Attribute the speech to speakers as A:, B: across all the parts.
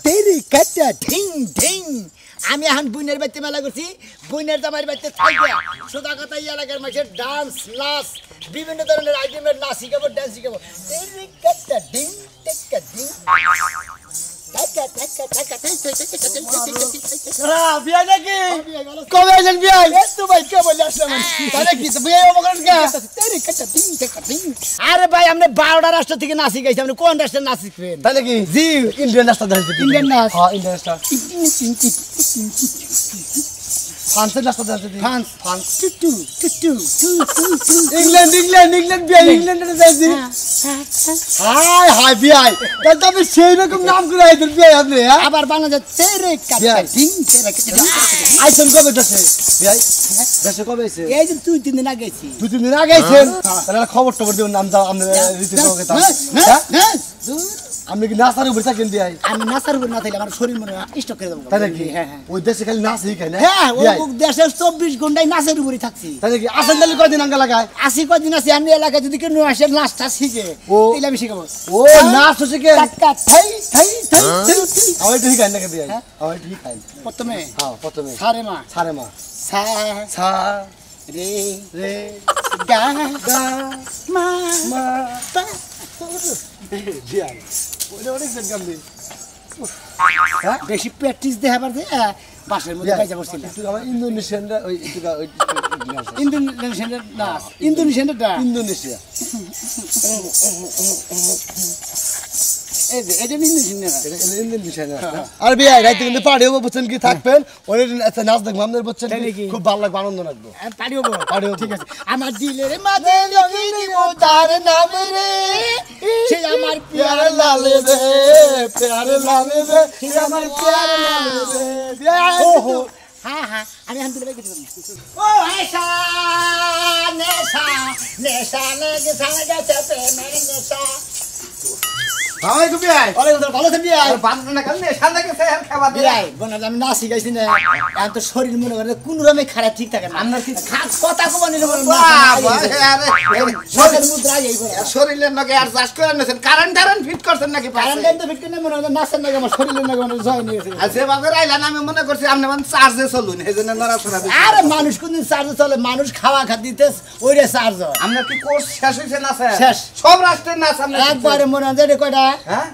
A: তেরি কাটা ঢিং ঢিং আমি এখন বুইনের বাড়িতে মেলা করছি বুইনের জামাইয়ের বাড়িতে থাকবে সোজা কথা এই এলাকার মানুষের ডান্স নাচ বিভিন্ন ধরনের আইটেমের নাচ শিখাবো ডান্স শিখাবো তেরি কাটা ঢিং টেকা ঢিং আরে ভাই আপনি 12টা রাষ্ট্র থেকে নাচ শিখাইছি আপনি কোন রাষ্ট্রের নাচ শিখবেন
B: তাহলে কি জি ইন্ডিয়ান রাস্তা ধরেছে
A: ইন্ডিয়ান নাচ
B: হ্যাঁ ইন্ডিয়ান রাস্তা ফ্রান্সের রাস্তা ধরেছে
A: France France to
B: England England England বিয়াই ইংল্যান্ডে যাইছি হাই হাই বিয়াই তাহলে তো আমি সেই রকম নাম করে আইতেন বিয়াই আপনি হ্যাঁ
A: আবার বাংলাদেশ তেরে কাটা ঢিং তেরে কাটা
B: আইছেন কবে দেশে বিয়াই দেশে কবে আইছে
A: এই যে 2-3 দিন আগে গেছি
B: 2-3 দিন আগে আইছেন তাহলে খবর টবর দিও নাম দাও আপনি রীতি সহকে তা আপনি কি নাচার উপরে থাকেন বিয়াই
A: আমি নাচার উপর না থাকলে আমার শরীর মনে স্টক করে দেবো
B: তাহলে কি
A: হ্যাঁ
B: ওই দেশে খালি নাচ শিখায় না
A: হ্যাঁ ও দেশে 24 ঘন্টায় নাচের উপরই থাকছি
B: তাহলে কি আসেন তাহলে কয়দিন আঙ্গা লাগায়
A: 80 কদিন আছে আমি এলাকায় যদি কেউ আসে নাচটা শিখে তাহলে আমি শিখাবো
B: ও নাচ শিখে
A: টাকা থাই থাই থাই
B: আমার ঠিক আছে নাকি বিয়াই আমার ঠিক আছে
A: প্রথমে
B: হ্যাঁ প্রথমে
A: সারে মা সা
B: সা
A: রে
B: রে
A: গা
B: গা
A: মা
B: মা
A: পা
B: বিয়াই ওরে অনেক সেন কামদি
A: বেশি প্র্যাকটিস দেখাবার দে বাসের মধ্যে কাজে বসছিল
B: আমার ইন্দোনেশিয়ানরা ওই
A: ইন্দোনেশিয়ানের নাচ ইন্দোনেশিয়ানের ডান্স
B: ইন্দোনেশিয়া
A: এই যে এটা ইন্দোনেশিয়ান
B: আর বিয়াই রাইতে কিন্তু পাড়ি হবো বুঝছেন কি থাকবেন ওই একটা নাচ দেখবো আপনাদের বুঝছেন খুব ভালো লাগবে আনন্দ লাগবে
A: পারি হবো ঠিক আছে আমার দিলের মাঝে লিখে দিব তার নাম রে সে আমার প্যার লালে রে প্যার লালে রে সে আমার প্যার লালে রে ওহো হ্যাঁ হ্যাঁ আমি এখন দিলে গেছি ও আয়শা নেশা নেশা লেগে সাজা প্রেমের নেশা
B: হাই গো বিয়াই
A: আরে ভালো আছেন বিয়াই
B: আর বান্দা না কাল নেশা লাগেছে আর খাবার দিয়ে
A: বিয়াই বনা আমি নাচ শিখাইছি না এখন তো শরীর মনে করে কোন রকমে খারাপ ঠিক থাকে না আমরা কি কথা কম নিলে বলেন শরীর মুদ্রা এই করে
B: শরীরের নাকি আর চাষ করে নেছেন কারেন্ট ফিট করছেন নাকি
A: কারেন্ট তো ফিট করে মনে হয় নাচের নাকি আমার শরীরের নাকি মানে জয় নিয়েছে
B: আর যে বাজার আইলেন আমি মনে করছি আপনি মানে চার্জে চলুন এইজন্য নড়াচড়া
A: আরে মানুষ কোনদিন চার্জ চলে মানুষ খাওয়া দিতে ওইরে চার্জ হয়
B: আমরা কি কোর্স শেষ হইছে না স্যার
A: শেষ
B: সব রাষ্ট্রের নাচ আমরা
A: একবারে মনে হয় যে কয়টা
B: হ্যাঁ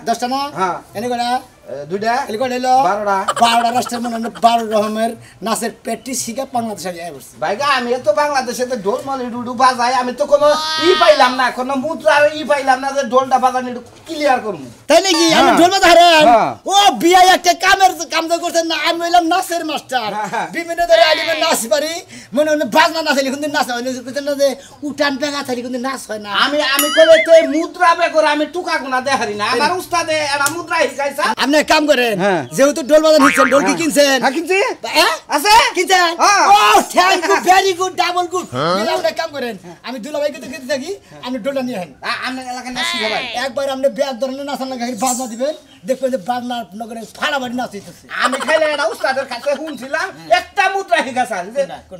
A: 10টা না
B: হ্যাঁ
A: এনে কয়টা
B: দুইটা
A: এলে কয়টা হলো 12টা রাষ্ট্রের মনে হয় 12 রকমের নাচের প্র্যাকটিস শিখে বাংলাদেশে যাই বসছি
B: ভাইগা আমি তো বাংলাদেশে তো ঢোল মালি ডুডু বাজাই আমি তো কোনো পাইলাম না কোনো মুদ্রা পাইলাম না যে ঢোলটা বাজানি ক্লিয়ার করবো
A: তাই নাকি আমি ঢোল বাজারেন ও বিয়া একটা কাম করতেন না আমি হইলাম নাচের মাস্টার বিভিন্ন ধরনের আইটেমের নাচ পারি মনে হয় বাজনা নাচ হইলে কিন্তু নাচ হয় না যে উঠান পেগা থাকি কিন্তু নাচ হয় না
B: আমি কইলে তো মুদ্রা বেকরে আমি টুকা গুনা দেখারি না আমার উস্তাদে এরা মুদ্রা শিখাইছে
A: আপনি এক কাম করেন যেহেতু ঢোল বাজান শিখছেন ঢোল কি কিনছেন
B: হ্যাঁ কিনছি
A: আছে কিনছেন ও thank you very good double good আপনি এক কাম করেন আমি দুলাভাই কিন্তু খেতে থাকি আপনি ঢোলটা নিয়ে আসেন
B: আপনার এলাকায় নাচ শিখাবেন
A: একবার আপনি ব্যাগ ধরনের নাচ লাগাই বাজনা দিবেন দেখবেন যে বাংলা নগরে ফাড়াবাড়ি নাচ হইতেছে
B: আমি খাইলে এটা উস্তাদের কাছে শুনছিলাম একটা মুদ্রা শিখাছে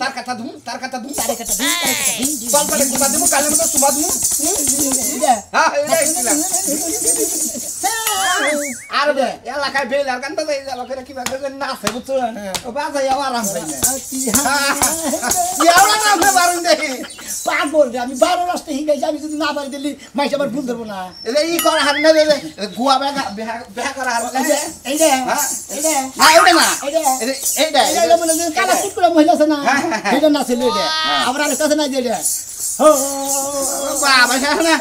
B: তার কথা ধুম তার কথা ধুম
A: তারে কাটা দিন তারে কাটা দিন
B: পালপালে কুমা দিমু কালে মতো তুমা দিমু হ্যাঁ আর এলাকায় বেল আর গানটা এলাকায় কি বাজে নাচে বুঝছেন ও বাজাই আরাম পাই না ইয়াওরা না বারুন দেখি
A: পাগল রে আমি 12 রাস্তা হিঙ্গাইছি আমি যদি না পারি দিলি মাইস আবার ভুল ধরবো না
B: এই করা হার না রে গুয়া বেহা করা হার
A: এই রে এই রে
B: না ওটা না
A: এইটা এইটা মনে হয় কালা কুকুরা মহিলা আছে না এটা নাচে লইডে আবার আর কাছে না দিলে ও
B: বাবা না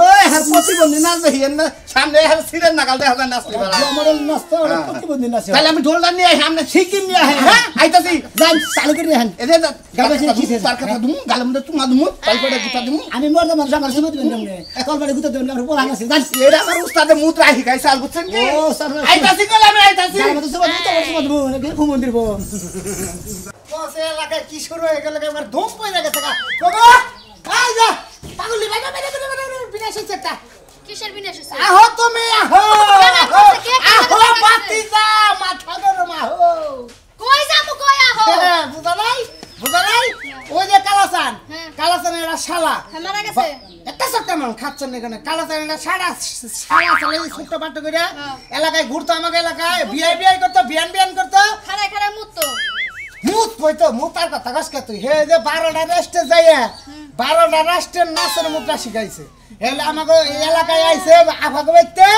B: ওই হার প্রতিবন্ধী নাচ দেখিয়েন না সামনে হার সিরেন নাগাল দেখা যায় নাচতে পারা
A: আমার নাচতে প্রতিবন্ধী নাচে
B: তাহলে আমি ঢোলটা নিয়ে আই সামনে
A: শিখিন নিয়ে
B: হ্যাঁ আইতাছি
A: যাই চালু করে দেন
B: এদে গাবে শিখে তার কথা দুম গালে মধ্যে তুমা দুম তারপরে গুতা দুম
A: আমি মরদা মানুষ আমার শুনে দিবেন না তলবারে গুতা দেবেন আমার পোলা আছে জান
B: এটা আমার উস্তাদে মুদ্রা শিখাইছে আর বুঝছেন কি
A: ও স্যার
B: আইতাছি কইলে আমি আইতাছি
A: আমি তো সব দেবো নাকি ঘুমন্দির বো বসে এলাকায় কি শুরু হয়ে গেল একবার ধুম পড়ে গেছে বাবা আই যা পাগলি বাইরে বিনাশ হচ্ছে একটা
C: কিসের বিনাশ হচ্ছে
A: আহো তুমি আহো আহো বাতিজা মাথা গরম আহো
C: কই যাবো কই আহো
A: বুঝা নাই ওই যে কালাসান জানে এটা শালা
C: মারা গেছে
A: একটা সত্য মান খাচ্ছেন এখানে কালো জানে এটা শালা শালা চলে ছোট পাট করে এলাকায় ঘুরতো আমাকে এলাকায় বিআই করতো বিয়ান করতো
C: খাড়ায় খাড়ায় মুততো
A: মুত কইতো মুতার কথা কসকে তুই হে যে 12টা রেস্টে যাইয়া 12টা রেস্টের নাচের মুদ্রা শিখাইছে এলে আমাকে এই এলাকায় আইছে আফাকে বাইতে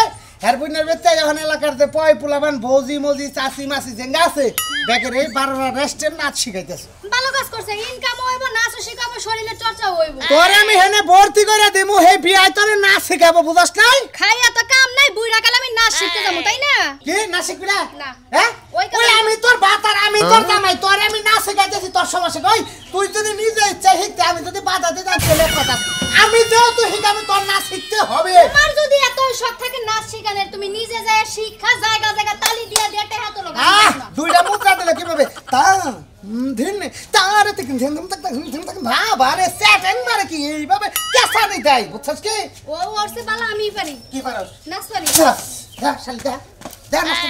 A: হের বুনের বাইতে যখন এলাকার যে পয় পুলাবান ভৌজি মজি চাচি মাসি যেঙ্গা আছে বেকের এই 12টা রেস্টের নাচ শিখাইতেছে
C: ভালো কাজ করছে ইনকাম হইব নাচ শিখাবো শরীরের চর্চা হইব
A: তোরে আমি হেনে ভর্তি করে দেমু হে বিয়াই তোরে নাচ শিখাবো বুঝছ নাই
C: খাইয়া তো কাম নাই বুইড়া কালে আমি নাচ শিখতে যাবো তাই না
A: কি নাচ শিখবি না
C: না।
A: হ্যাঁ
C: ওই
A: ওই আমি তোর বাতার আমি তোর জামাই তোরে আমি নাচ শিখাইতেছি তোর সমস্যা কই তুই যদি নিজে ইচ্ছা শিখতে আমি যদি বাধা দিতে চলে কথা আমি যেহেতু শিখাবি তোর নাচ শিখতে হবে
C: তোমার যদি এত শখ থাকে নাচ শিখানের তুমি নিজে যায় শিক্ষা জায়গা জায়গা তালি দিয়া দিয়ে হাত লগা
A: দুইটা মুদ্রা দিলে কিভাবে তা ধিন তারে তিন ধিন ধিন তক বারে সেটিং মারে কি এইভাবে কেসা নাই তাই বুঝছস কি
C: ও ওরসে বালা আমি পারি
A: কি পারস
C: নাচ পারি
A: দা শালি দা দা নাচ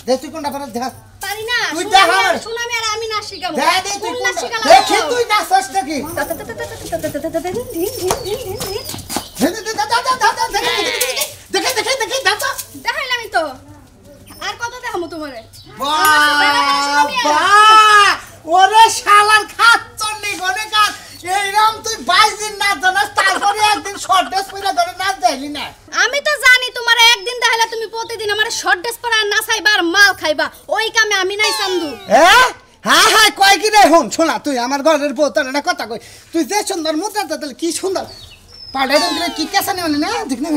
A: দে তুই কোনটা পারস দেখা
C: পারি না
A: তুই দেখা
C: শুনামি আর আমি নাচ শিখাবো
A: দে দে তুই
C: কোন নাচ শিখালাম
A: দেখি তুই নাচছ নাকি দেখে দেখে দেখে দাঁতা
C: দেখাইলামই তো আর কত দেখামু তোমারে
A: বাবা ওরে শালার খাচ্ছনি গনে কাট এইরকম তুই 22 দিন না জানাস তারপরে একদিন শর্ট ড্রেস পরে ধরে নাচ দেইলি না
C: আমি তো জানি তোমার একদিন দেখাইলা তুমি প্রতিদিন আমার শর্ট ড্রেস পরা নাচাইবা আর মাল খাইবা ওই কামে আমি নাই চান্দু
A: হ্যাঁ হ্যাঁ হ্যাঁ কয় কি রে হুন শোনা তুই আমার ঘরের বউ তোর একটা কথা কই তুই যে সুন্দর মুদ্রা তাহলে কি সুন্দর পাড়ায় দিলে কি কেসা নেই না দেখ না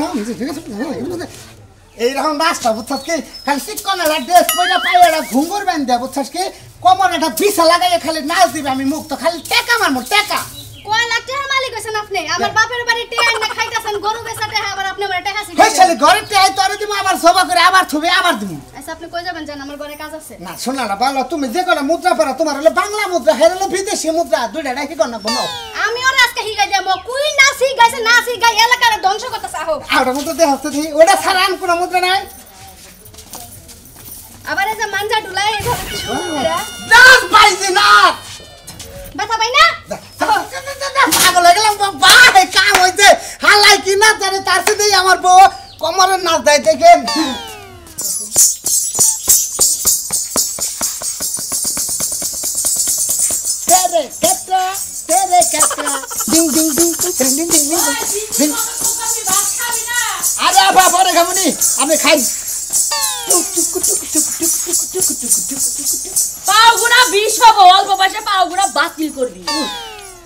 A: এইরকম রাস্তা বুঝছস কি খালি চিকনের ড্রেস পরে পায়ে ঘুঙ্গুর বান্ধ দেয় বুঝছস কি কমর একটা বিছা লাগাইয়ে খালি নাচ দিবে আমি মুখ তো খালি টেকা মারমু টেকা
C: কয় লাখ টাকার মালিক হইছেন আপনি আমার বাপের বাড়ি টেকা না খাইতাছেন গরু বেচা টাকা আবার আপনি আমার টাকা
A: ওই
C: শিখাইছেন
A: শালি ঘরে টেয়াই তোরে দিমু আবার সবা করে আবার থুবে আবার দিমু
C: আচ্ছা আপনি কই যাবেন জান আমার ঘরে কাজ আছে
A: না শোনা না ভালো তুমি যে কোনো মুদ্রা পড়া তোমার হলো বাংলা মুদ্রা হের হলো বিদেশি মুদ্রা দুইটা কি করনা বলো
C: আমি ওর আজকে হিগাই দেবো কুই নাচি গাইছে নাচি গাই এলাকার ধ্বংস করতেছ আহো
A: আর মুদ্রা দে হচ্ছে দি ওটা ছাড়া আর কোনো মুদ্রা নাই
C: আবার এই যে মানজা ডুলাই এইভাবে কি শুরু করে
A: দাস পাইছি না
C: ব্যথা পাই না
A: পাগল হয়ে গেলাম বাবা এই কাম হইছে হালাই কি না জানে তার সাথে আমার বউ কমরের নাচ দেয় দেখেন তেরে কেটরা ডিং ডিং ডিং ডিং ডিং ডিং ডিং আরে বাবা রে খামুনি আমি খাই
D: পাউগুড়া বিষ হবো অল্প বয়সে পাউগুড়া বাতিল করবি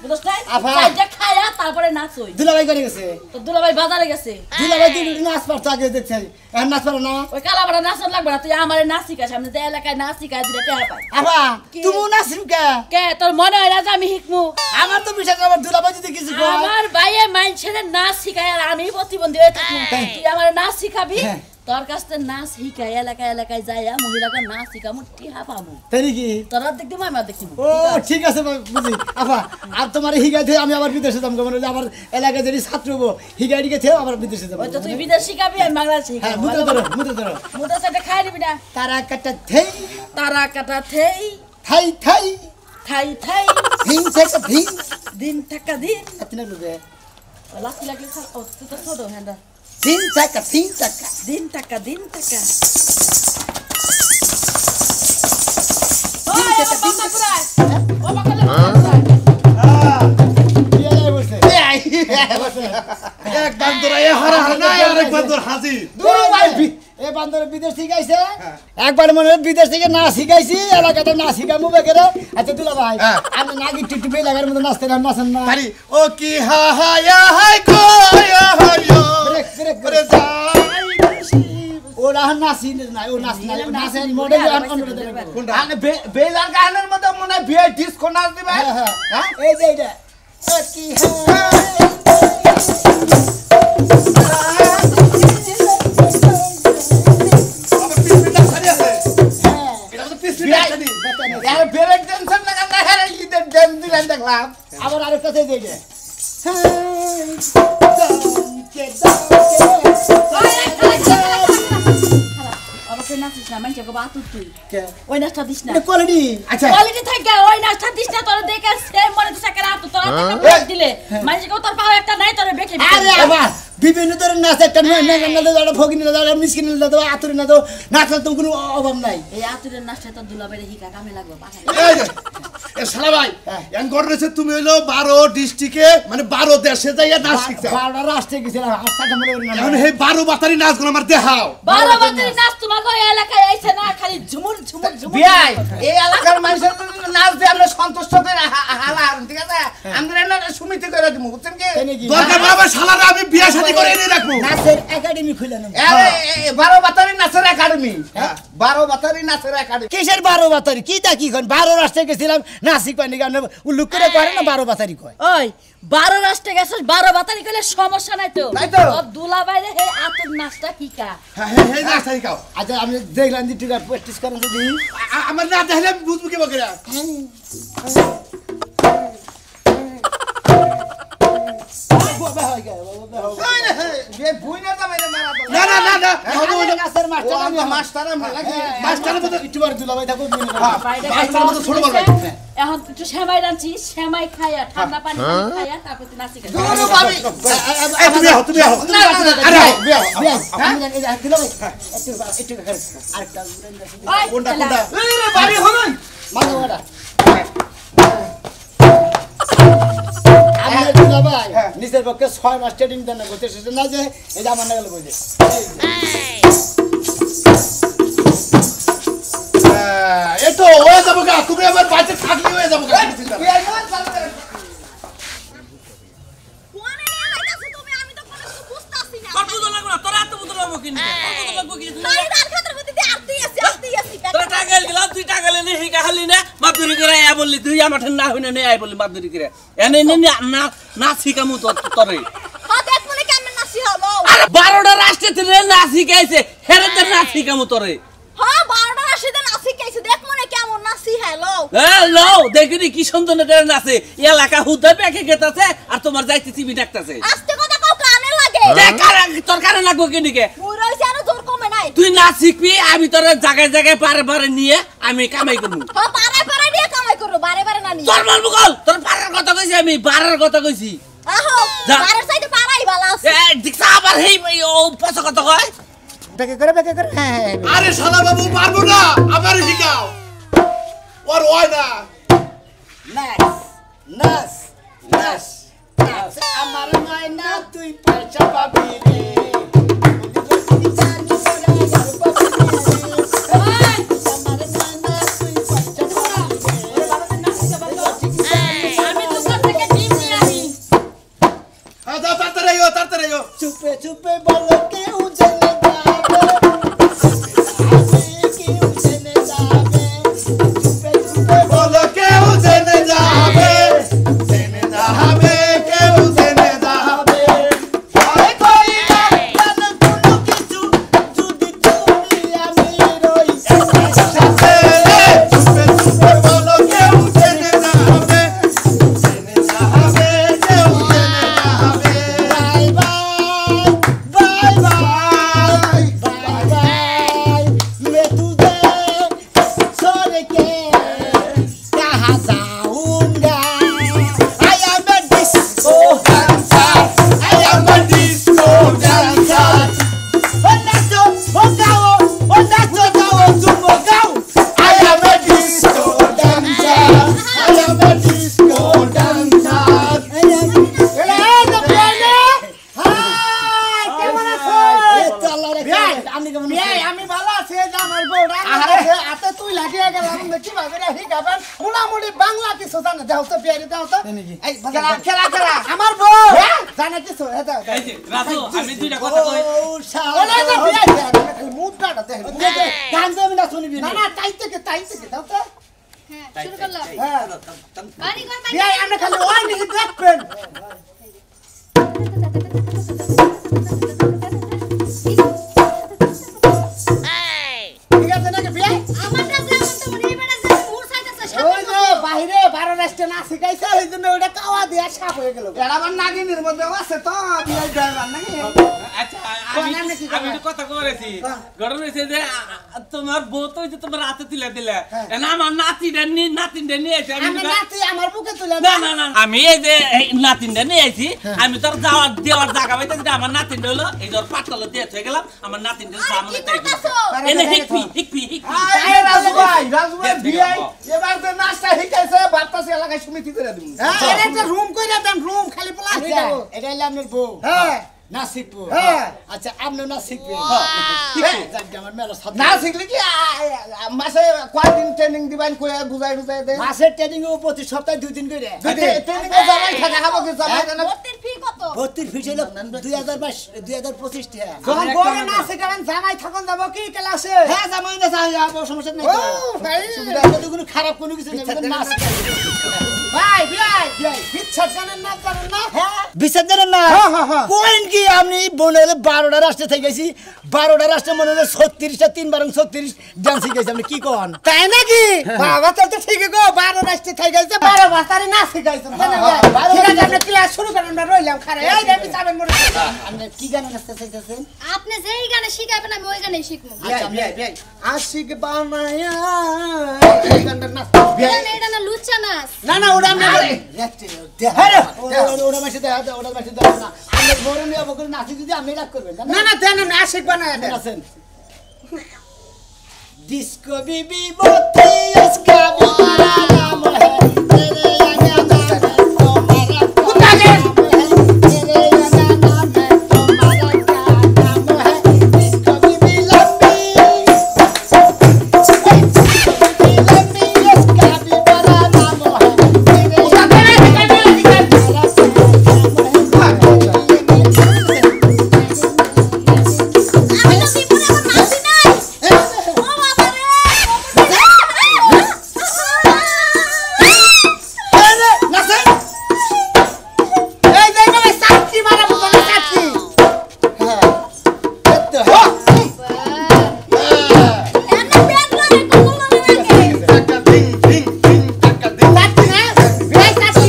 D: বুঝছ নাই চাইটা খায়া তারপরে নাচ হই
A: দুলাভাই করে গেছে
D: তো দুলাভাই বাজারে গেছে
A: দুলাভাই দিন নাচ পারতো আগে দেখছি এখন নাচ পারো না
D: ওই কালাবাড়া নাচন লাগবে না তুই আমারে নাচ শিখা সামনে যে এলাকায় নাচ শিখা দিলে টেহা পাই
A: আবা তুমি নাচিম কে
D: কে তোর মনে হয় না যে আমি শিখমু
A: আমার তো বিশ্বাস আমার দুলাভাই যদি কিছু কয়
D: আমার ভাইয়ে মাইনছেরে নাচ শিখায় আর আমি প্রতিবন্ধী হয়ে থাকবো তুই আমার নাচ শিখাবি তোর কাছ থেকে নাচ শিখাই এলাকায় এলাকায় যাইয়া মহিলাকে নাচ শিখামু টিহা পাবো
A: তাই নাকি
D: তোরা দেখবি আমি দেখবো
A: ও ঠিক আছে বুঝি আপা আর তোমার হিগাই থেকে আমি আবার বিদেশে যাবো মানে আমার এলাকায় যদি ছাত্র হবো হিগাই দিকে থেকে আবার বিদেশে যাবো
D: ওই তো তুই বিদেশ শিখাবি আমি বাংলা
A: হ্যাঁ
D: শিখাবো
A: মুদ্রা ধরো মুদ্রা ধরো
D: মুদা চাটা খাই নিবি না
A: তারা কাটা থেই
D: তারা কাটা থেই
A: থাই থাই
D: থাই থাই
A: ভিং থেকে ভিং
D: দিন থাকা দিন
A: কাটিনা বুঝে
D: লাকি লাকি খা ও তুই তো ছোট হ্যান্ডা
A: ভিং টাকা
D: দিন টাকা দিন টাকা ও বাকালে
B: একবার তোরা এ হারা না আর একবার তোর হাসি
A: এ বান্দরে বিদেশ থেকে আইছে একবার মনে বিদেশ থেকে না শিখাইছি এলাকাতে না শিখামু বেকেরে আচ্ছা দুলা ভাই আমি নাকি টিটু বে লাগার মতো নাচতে নাচেন না
B: পারি ও কি হা হা ইয়া হাই কো ইয়া হাইও
A: ব্রেক ব্রেক
B: করে যাই
A: ওরা নাচি না ও নাচ না ও নাচেন মডেল
B: কোনটা আরে বেলার গানের মধ্যে মনে হয় ভিআই ডিস্কো নাচ দিবে
A: হ্যাঁ এই যে এটা ও কি হা আবার আরেকটা থেকে যে আমাকে
D: নাচতে নাচিস না মানুষকে বাতুর তুই
A: কে
D: ওই নাচটা দিস না
A: এটা কোয়ালিটি আচ্ছা
D: কোয়ালিটি থাকে ওই নাচটা দিস না তোর দেখে সেম মনে তো সাকার আতো তোর দিলে মানুষকে তোর পাও একটা নাই তোর বেকে
A: আরে বাবা বিভিন্ন ধরনের নাচ একটা না ভগিনী না মিসকিন না দাও আতুরি না দাও নাচের তো কোনো অভাব নাই
D: এই আতুরের নাচটা তোর দুলাবাইরে হিকা কামে লাগবে পাঠাই
E: এ শালা ভাই এন গড়রেছে তুমি হইলো 12 ডিস্ট্রিক্টে মানে 12 দেশে যাইয়া নাচ শিখছো
A: বারোটা রাষ্ট্রে গেছিলাম হাতটা মনে করি না
E: এখন এই 12 বাতারি নাচগুলো আমার দেখাও
D: 12 বাতারি নাচ তোমাকে এলাকায় আইছে না খালি ঝুমুর ঝুমুর ঝুমুর
B: বিয়াই এই এলাকার মানুষের নাচ দিয়ে আমরা সন্তুষ্ট করে হালাম ঠিক আছে আমরা না সমিতি করে দিমু বুঝছেন কি
E: দরকার বাবা শালারা আমি বিয়া শাদী করে এনে রাখবো
A: নাচের একাডেমি খুলে নেব
B: 12 বাতারি নাচের একাডেমি 12 বাতারি নাচের একাডেমি
A: কিসের 12 বাতারি কি তা কি কোন 12 রাষ্ট্রে গেছিলাম নাচি পানি গান উল্লুক করে করে না 12 বাতারি কয়
D: ওই 12 রাষ্ট্রে গেছস 12 বাতারি কইলে সমস্যা নাই তো
B: নাই তো।
D: তোর দুলাবাইরে হে আতুর নাচটা হিকা
E: হ্যাঁ এই নাচ শিখাও
A: আচ্ছা আমি দেখলাম যে টিকা প্র্যাকটিস করেন যদি
E: আমার না দেখলে আমি বুঝবো কি বকরা
A: বাবা হয় গে বাবা
B: বিয়ে বুই না যাবে না মারা
E: না না না না
A: আমাদের কাছের মাস্টার আমি
B: মাস্টার আমরা লাগি
A: মাস্টারের মতো একটু বার দুলাভাই থাকো
D: বাইরে
E: মাস্টারের মতো ছোট বড় ভাই।
D: এখন একটু সেমাই রাঁধছি সেমাই খাইয়া ঠান্ডা পানি খাইয়া তারপর তুই নাচি খাইয়া
B: দুলু ভাবি
E: এই তুমি আও তুমি আও
A: আরে বিয়া বিয়া আমি জানি যে দুলাভাই একটু আরেকটা
D: ওই
E: কোনটা
D: চালা।
E: কোনটা
B: এই রে বাড়ি হবেন
A: মানবড়া আমি দুলাভাই নিজের পক্ষে 6 মাস ট্রেনিং দেন না করতে সেটা না যে এই যে আমার নাগালে বইছে
E: এতো হয়ে যাবো গা তুমি আবার বাজে থাকলে হয়ে যাবো গা
B: বিয়ে না চলতে
C: কোনে নিয়ে যাইতাছো তুমি আমি তো কোনো কিছু বুঝতাছি না
F: তোর বুঝো লাগবো না তোর এত বুঝো লাগবো কি তোর বুঝো লাগবো কি
C: তাই দার খাতের মধ্যে দিয়ে আস্তে আছি
F: তোরা টাকা গেলাম তুই টাকা লেনে হিকা খালি না মাদুরি করে আয় বললি তুই আমার ঠান না হইনা নেই আয় বললি মাদুরি করে এনে নে না না শিখামু তোরে
C: হ্যাঁ দেখ মনে কেমন নাচি হলো
F: 12টা রাষ্ট্রে তুই না শিখাইছে হেরেতে না শিখামু তোরে
C: হ্যাঁ 12টা রাশিদে নাচি গাইছে দেখ মনে কেমন নাচি হ্যালো
F: হ্যালো দেখিনি কি সুন্দর নাচে এলাকা হুদা পেকে গেতাছে আর তোমার যাইতে টিভি দেখতাছে
C: আস্তে কথা কও কানে লাগে
F: তোর কারণ লাগবো কেনিকে
C: মুই রইছে আর জোর কমে নাই
F: তুই না শিখবি আমি তোর জায়গায় জায়গায় পারে পারে নিয়ে আমি কামাই করবো
C: হ্যাঁ পাড়ায় নিয়ে কামাই করো বারে বারে না নিয়ে
F: তোর মাল মুগল তোর পাড়ার কথা কইছি আমি পাড়ার কথা কইছি
C: আহো
F: যা।
C: বারের সাইডে পাড়াই ভালো আছে
F: দেখছা আবার হেই ও পয়সা কত কয়
A: বেকে করে হ্যাঁ
E: আরে শালা বাবু পারবো না আবার শিখাও ওর হয় না
A: নাচ নাচ নাচ নাচ আমার ময়না তুই পয়সা পাবি রে
D: আমি দোকান থেকে ডিম নিয়ে আসি
E: হ্যাঁ যাও তাড়াতাড়ি আইও
A: চুপে চুপে বলো কেউ জেনে যাবে কেউ জেনে যাবে চুপে চুপে
E: বলো কেউ জেনে যাবে কেউ জেনে যাবে
A: ভয় করি না কেন কোনো কিছু যদি তুমি আমি রই
E: সাথে চুপে চুপে বলো কেউ জেনে যাবে কেউ জেনে যাবে
A: bye bye bye bye bye मैं तुझे छोड़ के कहाँ जाऊंगा I am a disco dancer I am a disco dancer ओ नाचो गाओ तुम गाओ I am a disco dancer I am a disco dancer
B: আমি ভালো আছি এই যে আমার বউটা আছে হাতে তুই লাগিয়ে গেলাম দেখি ভাবে হি গাবেন মোটামুটি বাংলা কিছু জানে দাও তো বিয়ারি দাও তো এই খেলা খেলা খেলা আমার বউ জানে কিছু দাও
F: এই যে রাজু আমি দুইটা কথা কই
B: ওলে না বিয়ারি মুদ্রাটা দেখ
A: গান দেবে না শুনবি
B: না না তাই থেকে দাও তো
C: হ্যাঁ শুরু করলাম
B: হ্যাঁ
C: গাড়ি কর
B: বিয়ারি আমরা খালি ওই নিয়ে দেখবেন ঠিক আছে নাকি বিয়ারি
C: আমার কাছে এখন তো মনে বেড়া যে মুর সাইডে
B: ওই যে বাইরে 12 রাষ্ট্রে না শিখাইছে ওই জন্য ওটা কাওয়া দিয়া সাপ হয়ে গেল এরা আমার নাগিনীর মধ্যে আছে তো বিয়ারি ড্রাইভার নাকি
F: আচ্ছা আমি একটু কথা করেছি ঘটনা হইছে যে তোমার বউ তো ওই যে তোমার হাতে তুলে দিলে না আমার নাতিনটা নিয়ে এসে
B: আমি নাতি আমার বুকে তুলে
F: না না না আমি এই যে নাতিনটা নিয়ে আইছি আমি তোর দেওয়ার জায়গা পাইতেছি আমার নাতিনটা হলো এই ধর পাটতলা দিয়ে থয়ে গেলাম আমার নাতিনটা সামনে তাই এনে হিকপি
B: আরে রাজু ভাই বিআই এবার তো নাস্তা শিখাইছে বাতাসে এলাকায় সমিতি করে দিমু এর একটা রুম কইরা দেন রুম খালি প্লাস দাও
A: এটা হলো আপনার বউ
B: হ্যাঁ
A: না শিখবো
B: হ্যাঁ
A: আচ্ছা আপনি না শিখবেন আমার মেলা সাথে
B: না শিখলে কি মাসে কয়দিন ট্রেনিং দিবেন কইয়া বুঝাই দেন
A: মাসের ট্রেনিং ও প্রতি সপ্তাহে 2 দিন করে
B: ট্রেনিং এ যাবাই থাকা খাবো কি যাবাই না
C: ভর্তির ফি কত
A: ভর্তির ফি হলো 2025 টাকা
B: যখন বলে না শিখাবেন জামাই থাকুন যাব কি ক্লাসে
A: হ্যাঁ জামাই না চাই যাবো সমস্যা নাই
B: ও ভাই
A: সুবিধা তো কোনো খারাপ কোনো কিছু নেই না
B: ভাই বিআই বিচ্ছাদ জানেন না
A: হ্যাঁ বিচার জানেন না কোয়েন কি আপনি বনের 12টা রাষ্ট্রে থেকে গেছি 12টা রাষ্ট্রে মনে হয় 36টা 3 বারং 36 ডান্স শিখেছি আপনি কি কোন
B: তাই নাকি বাবা তো ঠিকই গো 12 রাষ্ট্রে থাই গেছে 12 বাতারে না শিখাইছেন ঠিক আছে আমরা ক্লাস শুরু করেন আমরা রইলাম খারে এই দেবি যাবেন মনে
A: আপনি কি গান নাচতে চাইতেছেন
C: আপনি যেই গানে শিখাবেন আমি ওই গানেই শিখবো
B: আচ্ছা বিআই আশিক বানায়া এই গানটা নাচ
C: এটা না লুচ্চা নাচ
B: না ওটা আমরা
A: ওরা মাসে দেয় ওরা মাসে দেয় না আপনি বড় নিয়ে বকরে নাচি যদি আপনি রাগ করবেন
B: না দেন না আশিক বানায়া দেন
A: আছেন ডিস্কো বিবি বতি ইসকা বিবি নাম है तेरे आगे तुम्हारा
B: कुत्ता के
A: तेरे आगे नाम है तुम्हारा क्या नाम है डिस्को बिबी लंबी इसका भी बड़ा नाम है तेरे
C: আমি তো বিপুরে এখন নাচি নাই ও বাবা রে
B: এই যে মানে সাক্ষী মারা বুঝো না সাক্ষী
C: এনে পেট লরে কোমল লরে লাগে
B: সাক্ষী না বিআই সাক্ষী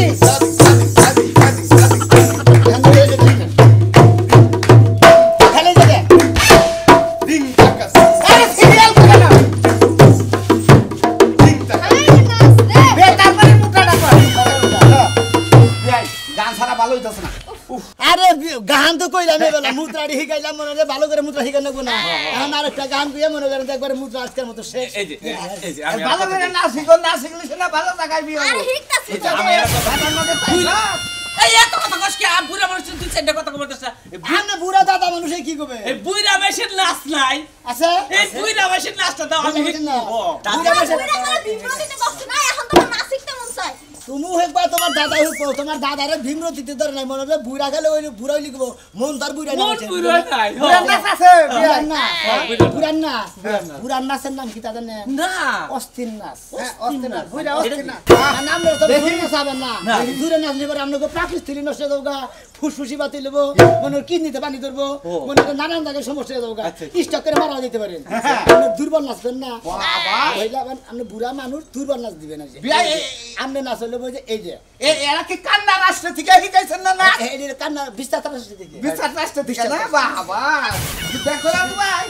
A: খালি জায়গা
B: আরে সিরিয়াল করে না বিআই তারপরে মুখটা কর বিআই গান ছাড়া ভালো হইতাছ না
A: আরে গান তো কইলাম এবেলা মুদ্রাড়ি শিখাইলাম মনে হয় ভালো করে মুদ্রা শিখাই নেবো না এখন আরেকটা গান কইয়া মনে করেন একবারে মুদ্রা আজকের মতো শেষ
F: এই যে আমি
B: ভালো করে না শিখো না শিখলে সেটা ভালো জায়গায় বিয়ে
C: আরে
B: হবে
C: হিকতাছি
F: এই যে আমি
B: ভালোর মধ্যে তাই না
F: এই এত কথা কস কি আম বুড়া মানুষ তুই সেটা কথা কইতেছ
A: আপনি বুড়া দাদা মানুষে কি করবে
F: এই বুইরা মেশিন নাচ নাই
A: আচ্ছা
F: এই বুইরা মেশিন নাচটা দাও আমি
A: বুইড়া মেশিন না।
C: বুড়া করে বিপ্লবীতে বসছ না এখন তো নাচ শিখতে মন চায়
A: তুমি একবার তোমার দাদা হইব তোমার দাদারে ভীমরতিতে ধরে নাই মনে হবে বুড়া গেলে ওই বুড়াই লিখব মন তার বুড়া না
F: মন বুইরা নাই
B: পুরান নাচ আছে
A: বুড়ান না
F: বুড়ান।
A: বুড়ান না বুড়ান নাচের নাম কি তাদের নাম
F: না
A: অস্থির নাচ
B: হ্যাঁ অস্তে না বুইরা অস্তে না
A: নাম তো দূরে নাচাবেন না দূরে নাচলে পরে আপনাকে প্রাকৃতিক নষ্ট হয়ে যাবো ফুসফুসি বাতি লবো মনে কিডনিতে পানি ধরবো মনে নানান জায়গায় সমস্যা হয়ে যাবো স্টক করে মারা দিতে পারেন আপনি দুর্বল নাচবেন না আপনি বুড়া মানুষ দুর্বল নাচ দিবেন না
B: বিআই
A: আপনি নাচ হলে বলছে এই যে
B: এরা কি কান্না রাষ্ট্র থেকে শিখাইছেন না না
A: এই যে কান্না বিস্তার দিকে
B: বিচার রাষ্ট্র থেকে না বাবা দেখো না ভাই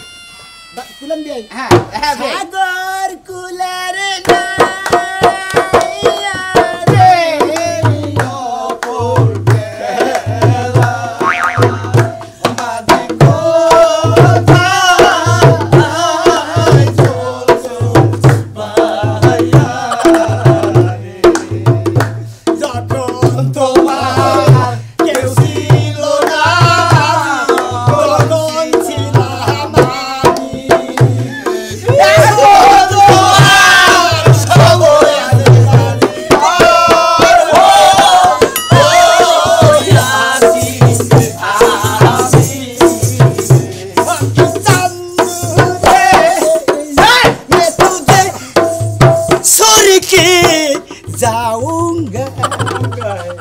A: কুলাম বিয়াই
B: হ্যাঁ হ্যাঁ
A: সাগর কুলার না